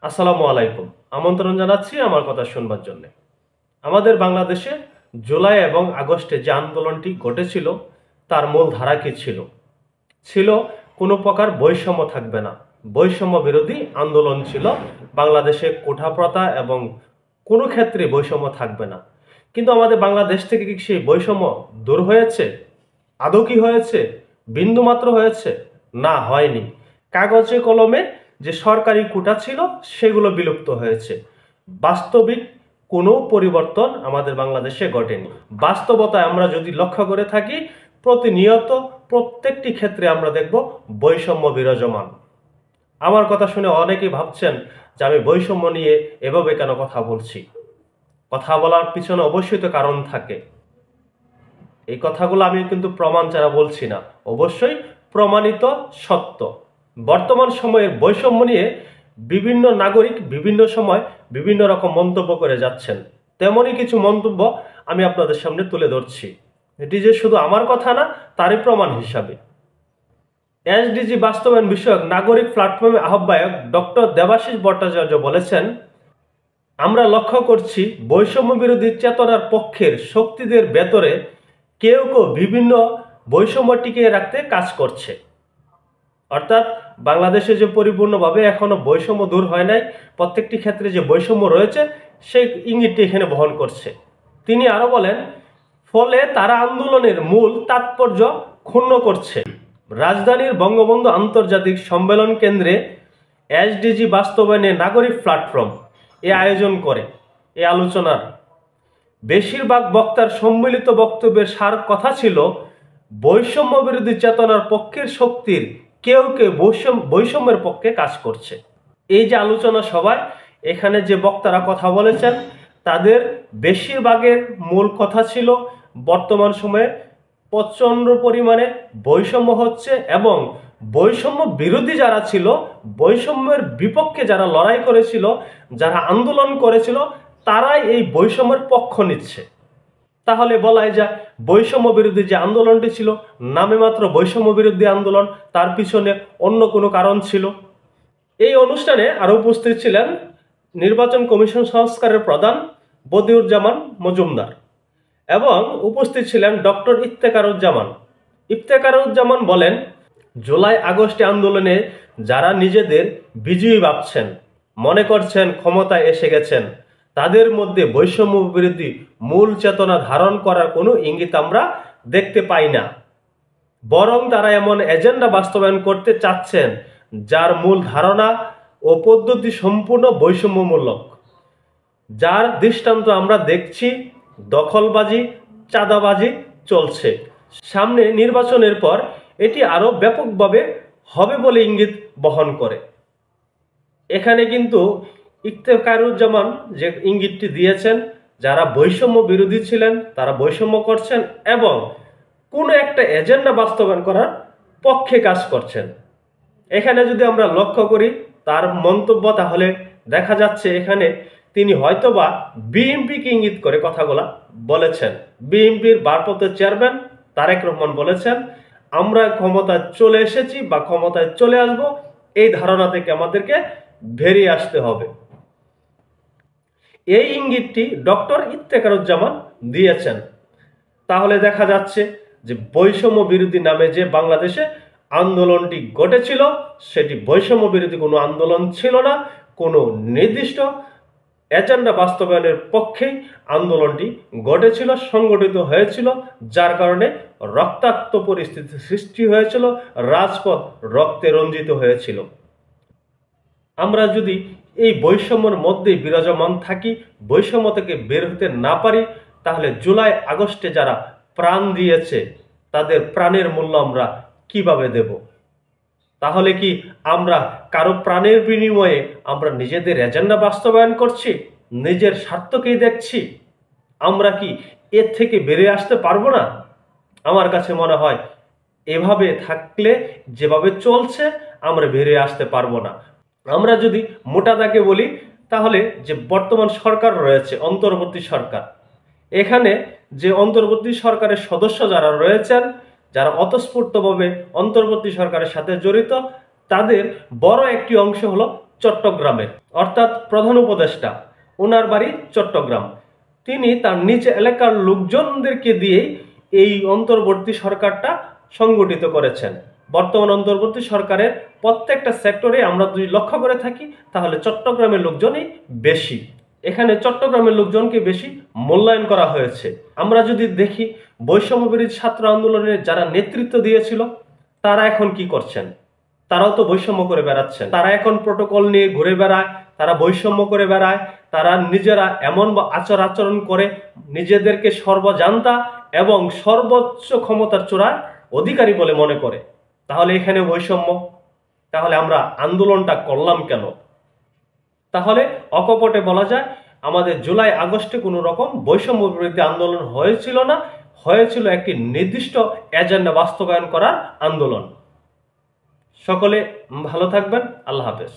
আসসালামু আলাইকুম। আমন্ত্রণ জানাচ্ছি আমার কথা শুনবার জন্য। আমাদের বাংলাদেশে জুলাই এবং আগস্টে যে আন্দোলনটি ঘটেছিল তার মূল ধারা কি ছিল? ছিল কোনো প্রকার বৈষম্য থাকবে না। বৈষম্য বিরোধী আন্দোলন ছিল। বাংলাদেশে কোঠাপ্রথা এবং কোনো ক্ষেত্রে বৈষম্য থাকবে না। কিন্তু আমাদের বাংলাদেশ থেকে কি সেই বৈষম্য দূর হয়েছে? আদৌ কি হয়েছে? বিন্দুমাত্র হয়েছে? না, হয়নি। কাগজে কলমে যে সরকারি কোটা ছিল সেগুলো বিলুপ্ত হয়েছে। বাস্তবিক কোনো পরিবর্তন আমাদের বাংলাদেশে ঘটেনি। বাস্তবতায় আমরা যদি লক্ষ্য করে থাকি, প্রতিনিয়ত প্রত্যেকটি ক্ষেত্রে আমরা দেখব বৈষম্য বিরাজমান। আমার কথা শুনে অনেকেই ভাবছেন যে আমি বৈষম্য নিয়ে এভাবে কেন কথা বলছি। কথা বলার পিছনে অবশ্যই তো কারণ থাকে। এই কথাগুলো আমি কিন্তু প্রমাণ ছাড়া বলছি না, অবশ্যই প্রমাণিত সত্য। বর্তমান সময়ের বৈষম্য নিয়ে বিভিন্ন নাগরিক বিভিন্ন সময় বিভিন্ন রকম মন্তব্য করে যাচ্ছেন। তেমনই কিছু মন্তব্য আমি আপনাদের সামনে তুলে ধরছি। এটি যে শুধু আমার কথা না, তারই প্রমাণ হিসাবে। এসডিজি বাস্তবায়ন বিষয়ক নাগরিক প্ল্যাটফর্মের আহ্বায়ক ডক্টর দেবাশিস ভট্টাচার্য বলেছেন, আমরা লক্ষ্য করছি বৈষম্য বিরোধী চেতনার পক্ষের শক্তিদের ভেতরে কেউ কেউ বিভিন্ন বৈষম্য টিকিয়ে রাখতে কাজ করছে। অর্থাৎ বাংলাদেশে যে পরিপূর্ণভাবে এখনো বৈষম্য দূর হয় নাই, প্রত্যেকটি ক্ষেত্রে যে বৈষম্য রয়েছে সেই ইঙ্গিতটি এখানে বহন করছে। তিনি আরো বলেন, ফলে তারা আন্দোলনের মূল তাৎপর্য ক্ষুণ্ণ করছে। রাজধানীর বঙ্গবন্ধু আন্তর্জাতিক সম্মেলন কেন্দ্রে এসডিজি বাস্তবায়নে নাগরিক প্ল্যাটফর্ম আয়োজন করে এই আলোচনার বেশিরভাগ বক্তার সম্মিলিত বক্তব্যের সার কথা ছিল, বৈষম্য বিরোধী চেতনার পক্ষের শক্তির কেউ কেউ বৈষম্যের পক্ষে কাজ করছে। এই যে আলোচনা সভায় এখানে যে বক্তারা কথা বলেছেন তাদের বেশিরভাগের মূল কথা ছিল বর্তমান সময়ে প্রচণ্ড পরিমাণে বৈষম্য হচ্ছে এবং বৈষম্য বিরোধী যারা ছিল, বৈষম্যের বিপক্ষে যারা লড়াই করেছিল, যারা আন্দোলন করেছিল, তারাই এই বৈষম্যের পক্ষ নিচ্ছে। তাহলে বলাই যায় বৈষম্য বিরোধী যে আন্দোলনটি ছিল নামে মাত্র বৈষম্য বিরোধী আন্দোলন, তার পিছনে অন্য কোনো কারণ ছিল। এই অনুষ্ঠানে আরো উপস্থিত ছিলেন নির্বাচন কমিশন সংস্কারের প্রধান বদিউজ্জামান মজুমদার এবং উপস্থিত ছিলেন ডক্টর ইফতেখারুজ্জামান বলেন, জুলাই আগস্টে আন্দোলনে যারা নিজেদের বিজয়ী ভাবছেন, মনে করছেন ক্ষমতায় এসে গেছেন, তাদের মধ্যে বৈষম্য বিরোধী মূল চেতনা ধারণ করার কোনো ইঙ্গিত আমরা দেখতে পাই না। বরং তারা এমন এজেন্ডা বাস্তবায়ন করতে চাচ্ছেন যার মূল ধারণা ও পদ্ধতি সম্পূর্ণ বৈষম্যমূলক। যার দৃষ্টান্ত আমরা দেখছি, দখলবাজি, চাঁদাবাজি চলছে। সামনে নির্বাচনের পর এটি আরো ব্যাপকভাবে হবে বলে ইঙ্গিত বহন করে। এখানে কিন্তু ইফতেখারুজ্জামান যে ইঙ্গিতটি দিয়েছেন, যারা বৈষম্য বিরোধী ছিলেন তারা বৈষম্য করছেন এবং কোনো একটা এজেন্ডা বাস্তবায়ন করার পক্ষে কাজ করছেন। এখানে যদি আমরা লক্ষ্য করি তার মন্তব্য, তাহলে দেখা যাচ্ছে এখানে তিনি হয়তোবা বিএনপিকে ইঙ্গিত করে কথাগুলা বলেছেন। বিএনপির ভারপ্রাপ্ত চেয়ারম্যান তারেক রহমান বলেছেন, আমরা ক্ষমতায় চলে এসেছি বা ক্ষমতায় চলে আসব, এই ধারণা থেকে আমাদেরকে বেরিয়ে আসতে হবে। এই ইঙ্গিতটি ডক্টর ইফতেখারুজ্জামান দিয়েছেন। তাহলে দেখা যাচ্ছে যে বৈষম্য বিরোধী নামে যে বাংলাদেশে আন্দোলনটি ঘটেছিল সেটি বৈষম্য বিরোধী কোনো আন্দোলন ছিল না, কোনো নির্দিষ্ট এজেন্ডা বাস্তবায়নের পক্ষেই আন্দোলনটি ঘটেছিল, সংগঠিত হয়েছিল, যার কারণে রক্তাক্ত পরিস্থিতি সৃষ্টি হয়েছিল, রাজপথ রক্তে রঞ্জিত হয়েছিল। আমরা যদি এই বৈষম্যের মধ্যেই বিরাজমান থাকি, বৈষম্য থেকে বের হতে না পারি, তাহলে জুলাই আগস্টে যারা প্রাণ দিয়েছে তাদের প্রাণের মূল্য আমরা কিভাবে দেব? তাহলে কি আমরা কারো প্রাণের বিনিময়ে আমরা নিজেদের এজেন্ডা বাস্তবায়ন করছি, নিজের স্বার্থকেই দেখছি? আমরা কি এর থেকে বেরিয়ে আসতে পারবো না? আমার কাছে মনে হয় এভাবে থাকলে, যেভাবে চলছে, আমরা বেরিয়ে আসতে পারবো না। আমরা যদি মোটা দাগে বলি তাহলে যে বর্তমান সরকার রয়েছে, অন্তর্বর্তী সরকার, এখানে যে অন্তর্বর্তী সরকারের সদস্য যারা রয়েছেন, যারা অতঃস্ফূর্তভাবে অন্তর্বর্তী সরকারের সাথে জড়িত, তাদের বড় একটি অংশ হলো চট্টগ্রামের, অর্থাৎ প্রধান উপদেষ্টা, ওনার বাড়ি চট্টগ্রাম। তিনি তার নিজ এলাকার লোকজনদেরকে দিয়েই এই অন্তর্বর্তী সরকারটা সংগঠিত করেছেন। বর্তমান অন্তর্বর্তী সরকারের প্রত্যেকটা সেক্টরে আমরা যদি লক্ষ্য করে থাকি তাহলে চট্টগ্রামের লোকজনই বেশি। এখানে চট্টগ্রামের লোকজনকে বেশি মূল্যায়ন করা হয়েছে। আমরা যদি দেখি বৈষম্য বিরোধী ছাত্র আন্দোলনের যারা নেতৃত্ব দিয়েছিল তারা এখন কি করছেন? তারাও তো বৈষম্য করে বেড়াচ্ছেন। তারা এখন প্রোটোকল নিয়ে ঘুরে বেড়ায়, তারা বৈষম্য করে বেড়ায়, তারা নিজেরা এমন আচরণ করে নিজেদেরকে সর্বজান্তা এবং সর্বোচ্চ ক্ষমতার চূড়ায় অধিকারী বলে মনে করে। তাহলে এখানে বৈষম্য, তাহলে আমরা আন্দোলনটা করলাম কেন? তাহলে অকপটে বলা যায় আমাদের জুলাই আগস্টে কোনো রকম বৈষম্য বিরোধী আন্দোলন হয়েছিল না, হয়েছিল একটি নির্দিষ্ট এজেন্ডা বাস্তবায়ন করার আন্দোলন। সকলে ভালো থাকবেন। আল্লাহ হাফেজ।